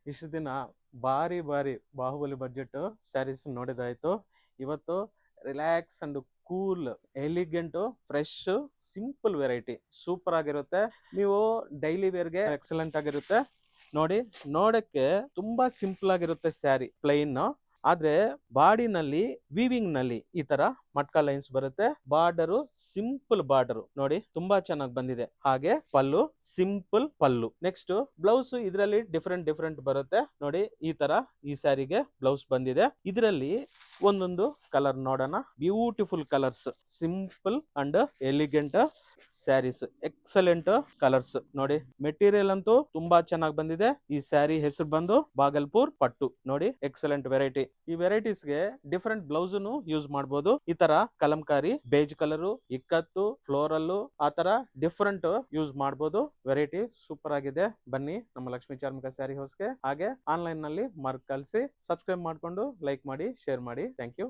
ಇಷ್ಟು ದಿನ ಬಾರಿ ಬಾರಿ ಬಾಹುಬಲಿ ಬಜೆಟ್ ಸ್ಯಾರೀಸ್ ನೋಡಿದಾಯ್ತು. ಇವತ್ತು relax and cool elegant fresh simple variety super ಆಗಿರುತ್ತೆ. ನೀವು ಡೈಲಿ ವೇರ್ಗೆ ಎಕ್ಸಲೆಂಟ್ ಆಗಿರುತ್ತೆ. ನೋಡಿ, ನೋಡಕ್ಕೆ ತುಂಬಾ ಸಿಂಪಲ್ ಆಗಿರುತ್ತೆ ಸ್ಯಾರಿ, ಪ್ಲೈನ್. ಆದ್ರೆ ಬಾಡಿನಲ್ಲಿ ವೀವಿಂಗ್ ನಲ್ಲಿ ಈ ತರ ಮಟ್ಕಾ ಲೈನ್ಸ್ ಬರುತ್ತೆ. ಬಾರ್ಡರ್ ಸಿಂಪಲ್ ಬಾರ್ಡರ್ ನೋಡಿ, ತುಂಬಾ ಚೆನ್ನಾಗಿ ಬಂದಿದೆ. ಹಾಗೆ ಪಲ್ಲು ಸಿಂಪಲ್ ಪಲ್ಲು. ನೆಕ್ಸ್ಟ್ ಬ್ಲೌಸ್ ಇದರಲ್ಲಿ ಡಿಫ್ರೆಂಟ್ ಬರುತ್ತೆ ನೋಡಿ. ಈ ತರ ಈ ಸ್ಯಾರಿಗೆ ಬ್ಲೌಸ್ ಬಂದಿದೆ. ಇದರಲ್ಲಿ ಒಂದೊಂದು ಕಲರ್ ನೋಡೋಣ. Beautiful colours, simple and elegant sarees, excellent colours ನೋಡಿ. ಮೆಟೀರಿಯಲ್ ಅಂತೂ ತುಂಬಾ ಚೆನ್ನಾಗಿ ಬಂದಿದೆ. ಈ ಸ್ಯಾರಿ ಹೆಸರು ಬಂದು ಬಾಗಲ್ಪುರ್ ಪಟ್ಟು ನೋಡಿ, ಎಕ್ಸಲೆಂಟ್ ವೆರೈಟಿ. ಈ ವೆರೈಟೀಸ್ ಗೆ ಡಿಫರೆಂಟ್ ಬ್ಲೌಸ್ ಯೂಸ್ ಮಾಡಬಹುದು. ಈ ತರ ಕಲಂಕಾರಿ, ಬೇಜ್ ಕಲರ್, ಇಕ್ಕತ್ತು, ಫ್ಲೋರಲ್, ಆ ತರ ಡಿಫರೆಂಟ್ ಯೂಸ್ ಮಾಡಬಹುದು. ವೆರೈಟಿ ಸೂಪರ್ ಆಗಿದೆ. ಬನ್ನಿ ನಮ್ಮ ಲಕ್ಷ್ಮೀ ಚಾರ್ಮಿಕ ಸ್ಯಾರಿ ಹೌಸ್ಗೆ. ಹಾಗೆ ಆನ್ಲೈನ್ ನಲ್ಲಿ ಮಾರ್ಕ್ ಕಳಿಸಿ, ಸಬ್ಸ್ಕ್ರೈಬ್ ಮಾಡ್ಕೊಂಡು ಲೈಕ್ ಮಾಡಿ, ಶೇರ್ ಮಾಡಿ. Thank you.